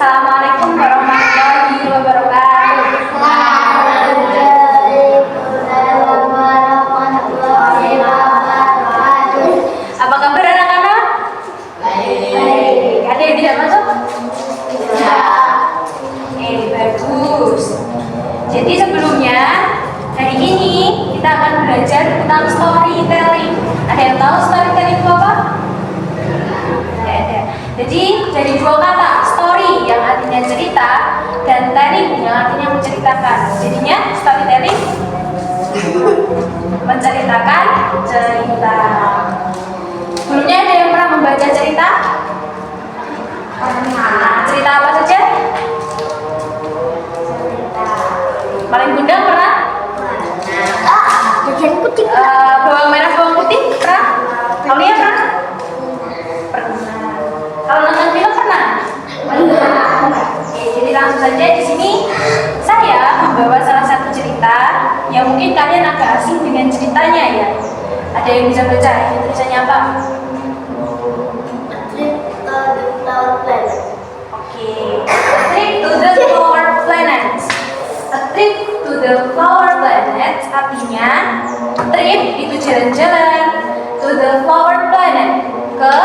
Assalamualaikum warahmatullahi wabarakatuh. Apa kabar anak-anak? Baik. Ada yang tidak masuk? Bagus. Jadi sebelumnya hari ini kita akan belajar tentang storytelling. Ada yang tahu storytelling itu apa? Ada. Jadi dari dua kata, story yang artinya cerita dan telling yang artinya menceritakan. Jadinya storytelling menceritakan cerita. Sebelumnya ada yang pernah membaca cerita? Cerita apa saja? Paling bunda pernah? Bawang merah, bawang putih pernah? Kalian pernah? Pernah. Kalau nonton film pernah? Oke, jadi langsung saja di sini saya membawa salah satu cerita yang mungkin kalian agak asing dengan ceritanya ya. Ada yang bisa baca? Ini tulisannya apa? Oke, a trip to the flower planet. A trip to the flower planet artinya trip itu jalan-jalan, to the flower planet, ke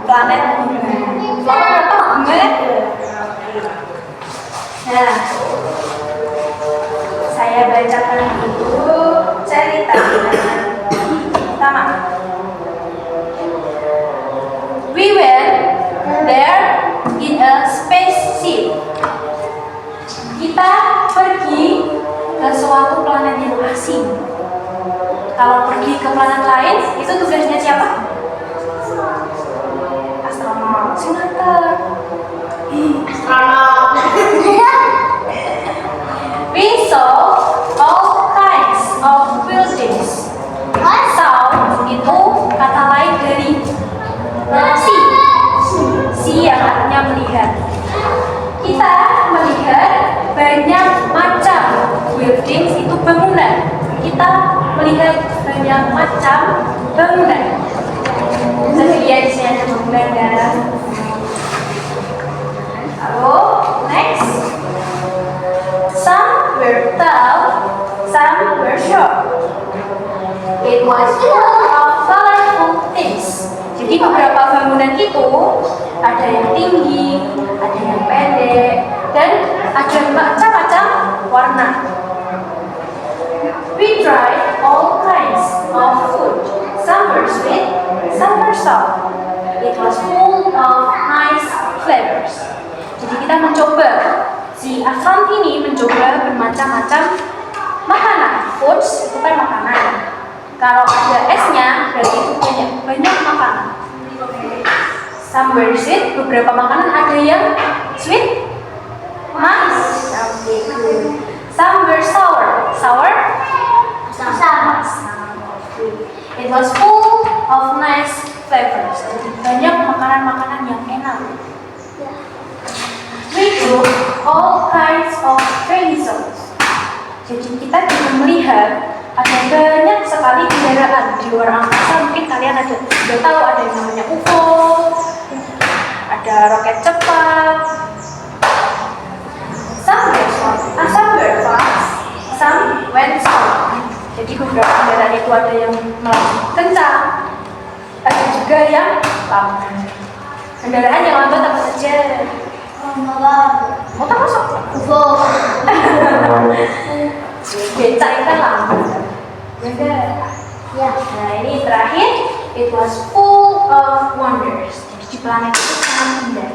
planet bunga. Flower apa? Bunga. Nah, saya bacakan dulu ceritanya. Pertama, we went there in a spaceship. Kita pergi ke suatu planet yang asing. Kalau pergi ke planet lain, itu tugasnya siapa? Astronot. Singater. Astronot. We saw all kinds of buildings. Saw itu kata lain dari see yang artinya melihat. Kita melihat banyak macam buildings, itu bangunan. Kita melihat banyak macam bangunan. Jadi lihat di sini ada bangunan dan lalu next, some were tall, some were short. It was full of colorful things. Jadi beberapa bangunan itu ada yang tinggi, ada yang pendek, dan ada macam-macam warna. We tried all kinds of food. Some were sweet, some were sour. It was full of nice flavors. Jadi kita mencoba, si astronot ini mencoba bermacam-macam makanan. Foods itu kan makanan. Kalau ada S-nya berarti itu banyak makanan. Some were sweet, beberapa makanan ada yang sweet, manis. Some were sour. Sour? Sama. It was full of nice flavors. Jadi banyak makanan-makanan yang enak. We took all kinds of vehicles. Jadi kita juga melihat ada banyak sekali kendaraan di luar angkasa. Mungkin kalian sudah tahu ada yang namanya UFO, ada roket cepat. Some were fast, some went slow. Jadi beberapa kendaraan itu ada yang melaju kencang, ada juga yang lambat. Kendaraan yang lambat apa saja? Motor masuk? UFO. Becak itu kan lambat. Benar. Ya. Nah ini terakhir, it was full of wonders. Jadi di planet itu sangat indah.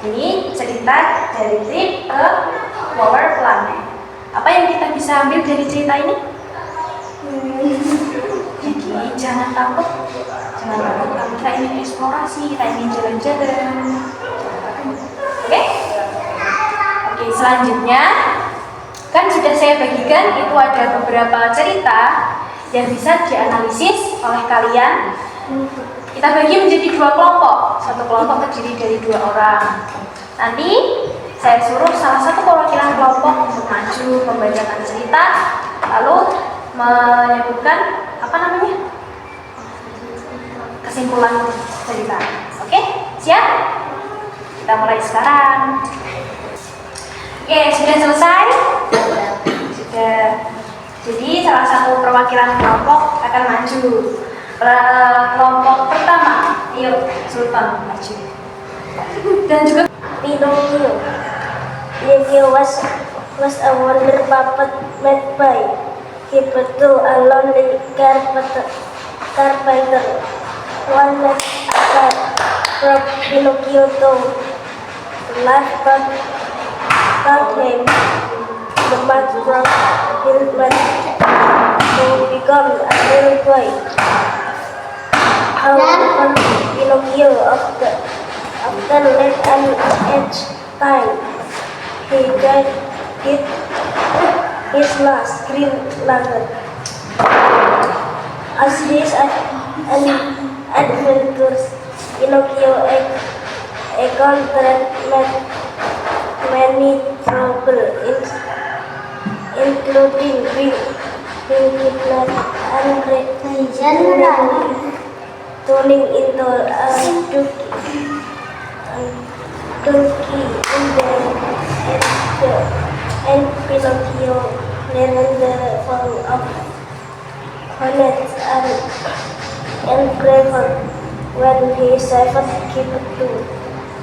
Ini cerita dari trip ke flower planet. Apa yang kita bisa ambil dari cerita ini? Jadi jangan takut kalau kita ingin eksplorasi, kita ingin jalan-jalan. Oke? Oke, selanjutnya kan sudah saya bagikan itu ada beberapa cerita yang bisa dianalisis oleh kalian. Kita bagi menjadi dua kelompok. Satu kelompok terdiri dari 2 orang. Nanti saya suruh salah satu perwakilan kelompok untuk maju membacakan cerita, lalu menyebutkan apa namanya? Kesimpulan cerita. Oke? Siap? Kita mulai sekarang. Oke, sudah selesai? Sudah. Jadi salah satu perwakilan kelompok akan maju. Kelompok pertama, yuk Sultan maju. Dan juga Pinocchio. Pinocchio was a wonder puppet made by Geppetto, a lonely carpenter. One night a cat brought Pinocchio to life, but him. The mat brought him to become a little boy. However, Pinocchio after late an age time, he died with his last green lantern. As his adventures, Pinocchio encountered many trouble, including being kidnapped and turning into a donkey in the and Pinocchio learned the form of hornets and gravel when he saved Geppetto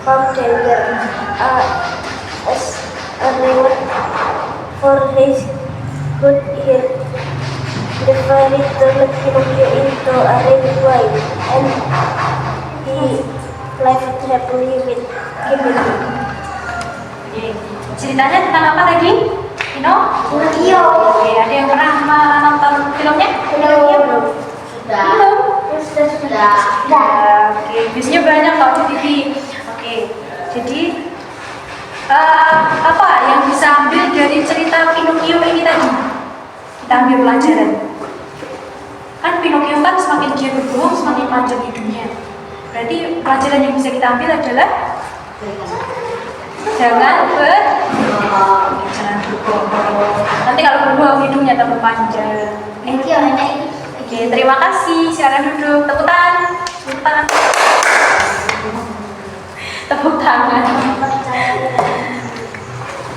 from danger as a reward for his good health. The fairy turned Pinocchio into a real boy, and he lived happily with Geppetto. Ceritanya tentang apa lagi? Pinocchio. Oke, ada yang pernah nonton filmnya? Belum. Belum? Sudah. Oke, biasanya banyak kok di TV. Oke, jadi apa yang bisa ambil dari cerita Pinocchio ini tadi? Kita ambil pelajaran. Kan Pinocchio kan semakin dia berbohong semakin panjang hidupnya. Berarti pelajaran yang bisa kita ambil adalah jangan berbohong. Nanti kalau berbohong hidungnya tambah panjang. Oke, terima kasih. Silakan duduk. Tepuk tangan. Tepuk tangan.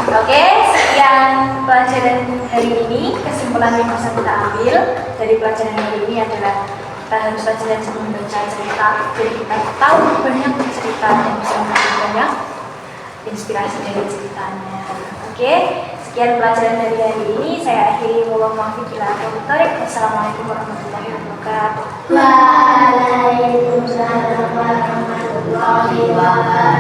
Oke, sekian pelajaran hari ini. Kesimpulan yang bisa kita ambil dari pelajaran hari ini adalah kita harus belajar membaca cerita. Jadi kita tahu banyak cerita yang bisa memberi banyak inspirasi dari ceritanya. Oke, sekian pelajaran dari hari ini. Saya akhiri. Wassalamualaikum warahmatullahi wabarakatuh. Waalaikumsalam warahmatullahi wabarakatuh.